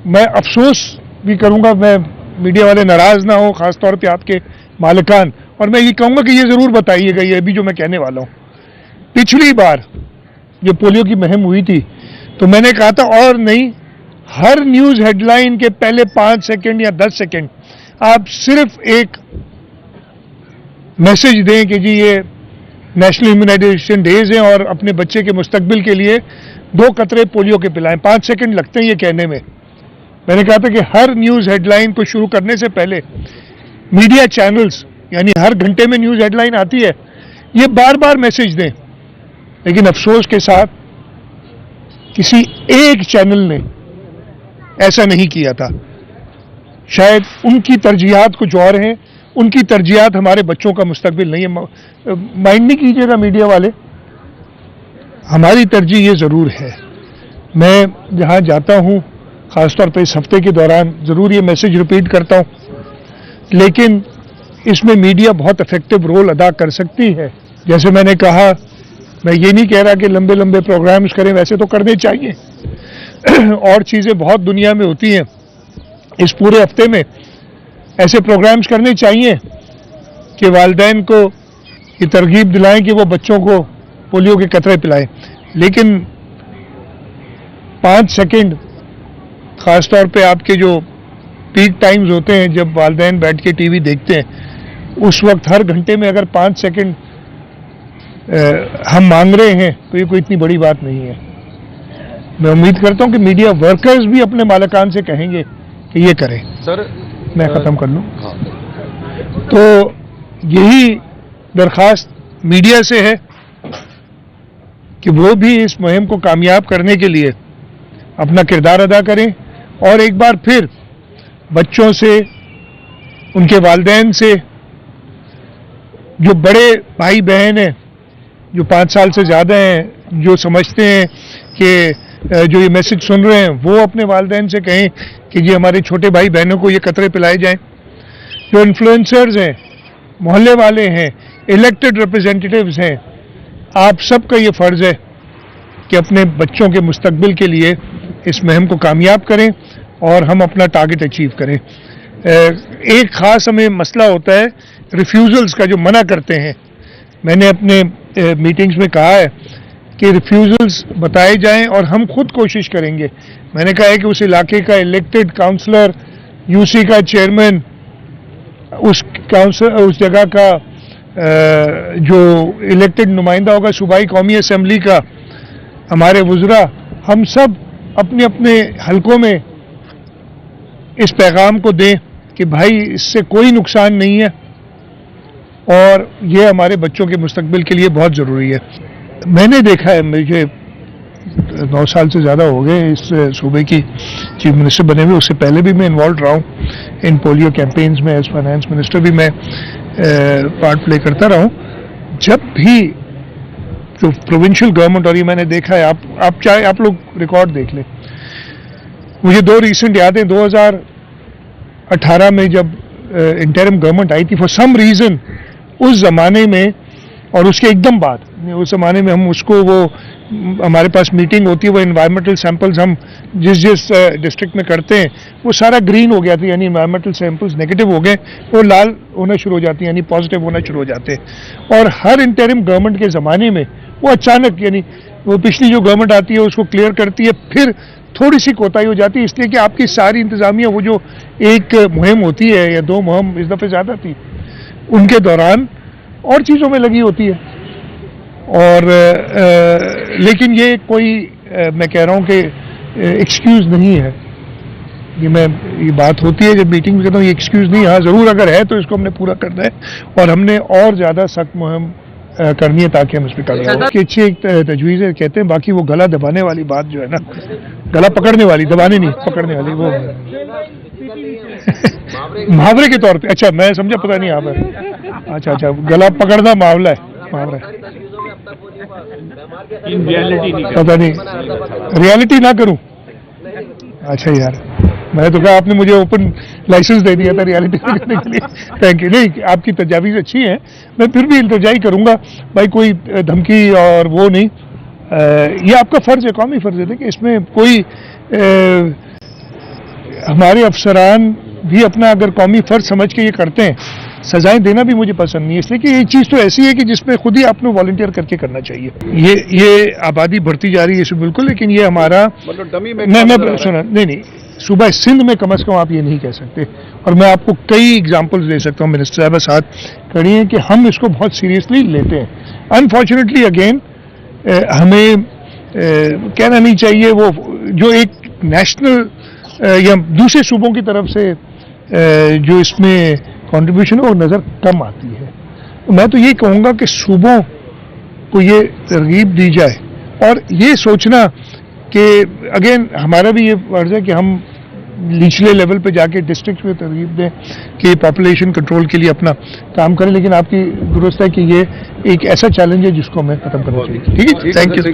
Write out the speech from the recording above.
मैं अफसोस भी करूंगा, मैं मीडिया वाले नाराज ना हो, खास तौर पे आपके मालिकान, और मैं ये कहूंगा कि ये ज़रूर बताइएगा ये अभी जो मैं कहने वाला हूँ। पिछली बार जो पोलियो की मुहिम हुई थी तो मैंने कहा था, और नहीं, हर न्यूज़ हेडलाइन के पहले 5 सेकंड या 10 सेकंड आप सिर्फ एक मैसेज दें कि जी ये नेशनल इम्यूनाइजेशन डेज हैं और अपने बच्चे के मुस्तकबिल के लिए 2 कतरे पोलियो के पिलाएं। 5 सेकंड लगते हैं ये कहने में। मैंने कहा था कि हर न्यूज़ हेडलाइन को शुरू करने से पहले मीडिया चैनल्स, यानी हर घंटे में न्यूज़ हेडलाइन आती है, ये बार बार मैसेज दें। लेकिन अफसोस के साथ किसी एक चैनल ने ऐसा नहीं किया था। शायद उनकी तरजीहात कुछ और हैं, उनकी तरजीहात हमारे बच्चों का मुस्तकबिल नहीं है। माइंड नहीं कीजिएगा मीडिया वाले, हमारी तरजीह ये ज़रूर है। मैं जहाँ जाता हूँ, ख़ासतौर पर इस हफ्ते के दौरान ज़रूर ये मैसेज रिपीट करता हूँ, लेकिन इसमें मीडिया बहुत इफेक्टिव रोल अदा कर सकती है। जैसे मैंने कहा, मैं ये नहीं कह रहा कि लंबे लंबे प्रोग्राम्स करें, वैसे तो करने चाहिए और चीज़ें बहुत दुनिया में होती हैं। इस पूरे हफ्ते में ऐसे प्रोग्राम्स करने चाहिए कि वालिदैन को ये तरगीब दिलाएं कि वो बच्चों को पोलियो के कतरे पिलाएं। लेकिन 5 सेकंड, ख़ास तौर पे आपके जो पीक टाइम्स होते हैं जब वालिदैन बैठ के टीवी देखते हैं, उस वक्त हर घंटे में अगर 5 सेकंड हम मांग रहे हैं तो ये कोई इतनी बड़ी बात नहीं है। मैं उम्मीद करता हूं कि मीडिया वर्कर्स भी अपने मालिकान से कहेंगे कि ये करें। सर मैं ख़त्म कर लूँ। हाँ। तो यही दरख्वास्त मीडिया से है कि वो भी इस मुहिम को कामयाब करने के लिए अपना किरदार अदा करें, और एक बार फिर बच्चों से, उनके वालिदैन से, जो बड़े भाई बहन हैं जो 5 साल से ज़्यादा हैं, जो समझते हैं कि जो ये मैसेज सुन रहे हैं, वो अपने वालिदैन से कहें कि जी हमारे छोटे भाई बहनों को ये कतरे पिलाए जाएं। जो इन्फ्लुएंसर्स हैं, मोहल्ले वाले हैं, इलेक्टेड रिप्रेजेंटेटिव्स हैं, आप सबका ये फ़र्ज़ है कि अपने बच्चों के मुस्तकबिल के लिए इस मुहिम को कामयाब करें और हम अपना टारगेट अचीव करें। एक ख़ास हमें मसला होता है रिफ्यूज़ल्स का, जो मना करते हैं। मैंने अपने मीटिंग्स में कहा है कि रिफ्यूज़ल्स बताए जाएं और हम खुद कोशिश करेंगे। मैंने कहा है कि उस इलाके का इलेक्टेड काउंसलर, यूसी का चेयरमैन, उस जगह का जो इलेक्टेड नुमाइंदा होगा सूबाई कौमी असम्बली का, हमारे वुज़रा, हम सब अपने अपने हलकों में इस पैगाम को दें कि भाई इससे कोई नुकसान नहीं है और ये हमारे बच्चों के मुस्तकबिल के लिए बहुत ज़रूरी है। मैंने देखा है, मुझे 9 साल से ज़्यादा हो गए इस सूबे की चीफ मिनिस्टर बने हुए, उससे पहले भी मैं इन्वॉल्व रहा हूँ इन पोलियो कैंपेन्स में। एज फाइनेंस मिनिस्टर भी मैं पार्ट प्ले करता रहा हूँ। जब भी जो प्रोविंशियल गवर्नमेंट, और ये मैंने देखा है, आप चाहे आप लोग रिकॉर्ड देख लें, मुझे 2 रिसेंट याद हैं। 2018 में जब इंटरिम गवर्नमेंट आई थी, फॉर सम रीज़न उस ज़माने में और उसके एकदम बाद, उस ज़माने में हम उसको, वो हमारे पास मीटिंग होती है, वो इन्वायरमेंटल सैंपल्स हम जिस डिस्ट्रिक्ट में करते हैं वो सारा ग्रीन हो गया था, यानी इन्वायरमेंटल सैंपल्स नेगेटिव हो गए, वो लाल होना शुरू हो जाती हैं, यानी पॉजिटिव होना शुरू हो जाते हैं। और हर इंटरिम गवर्नमेंट के ज़माने में वो अचानक, यानी वो पिछली जो गवर्नमेंट आती है उसको क्लियर करती है, फिर थोड़ी सी कोताही हो जाती है, इसलिए कि आपकी सारी इंतज़ामिया, वो जो एक मुहिम होती है या 2 मुहिम इस दफ़े ज़्यादा थी, उनके दौरान और चीज़ों में लगी होती है। और लेकिन ये कोई मैं कह रहा हूँ कि एक्सक्यूज़ नहीं है। ये बात होती है जब मीटिंग में कहता हूँ, ये एक्सक्यूज़ नहीं। हाँ, ज़रूर अगर है तो इसको हमने पूरा करना है और हमने और ज़्यादा सख्त मुहिम करनी है ताकि हम इस पर कामयाब हों। कि अच्छी एक तजवीज़ है, कहते हैं। बाकी वो गला दबाने वाली बात जो है ना, गला पकड़ने वाली, दबाने नहीं, पकड़ने वाली, वो मुहावरे के तौर पे। अच्छा, मैं समझा, पता नहीं यहाँ पर। अच्छा, गला पकड़ना मुहावरा है, मुहावरा है, पता नहीं, रियलिटी ना करूं। अच्छा यार, मैं तो कहा आपने मुझे ओपन लाइसेंस दे दिया था रियलिटी करने के लिए। Thank you. नहीं, आपकी तजावीज़ अच्छी हैं, मैं फिर भी इल्तिजाई करूंगा भाई, कोई धमकी और वो नहीं। ये आपका फ़र्ज़ है, कौमी फ़र्ज़ है कि इसमें कोई ہمارے افسران بھی اپنا اگر قومی فرض سمجھ کے یہ کرتے ہیں، سزائیں دینا بھی مجھے پسند نہیں ہے، اس لیے کہ یہ چیز تو ایسی ہے کہ جس پہ خود ہی آپ نے والنٹیئر کر کے کرنا چاہیے۔ یہ آبادی بڑھتی جا رہی ہے اس میں بالکل، لیکن یہ ہمارا نہیں صوبہ سندھ میں کم از کم آپ یہ نہیں کہہ سکتے، اور میں آپ کو کئی ایگزامپلز دے سکتا ہوں، منسٹر صاحبہ ساتھ کھڑی ہیں کہ ہم اس کو بہت سیریسلی لیتے ہیں۔ انفارچونیٹلی اگین ہمیں کہنا نہیں چاہیے، وہ جو ایک نیشنل یا دوسرے صوبوں کی طرف سے جو اس میں کنٹریبیوشن ہے وہ نظر کم آتی ہے۔ میں تو یہ کہوں گا کہ صوبوں کو یہ ترغیب دی جائے، اور یہ سوچنا کہ اگین ہمارا بھی یہ فرض ہے کہ ہم نچلے لیول پہ جا کے ڈسٹرکٹ میں ترغیب دیں کہ پاپولیشن کنٹرول کے لیے اپنا کام کریں، لیکن آپ کی درست ہے کہ یہ ایک ایسا چیلنج ہے جس کو ہمیں ختم کرنا چاہیے۔ ٹھیک ہے، تھینک یو۔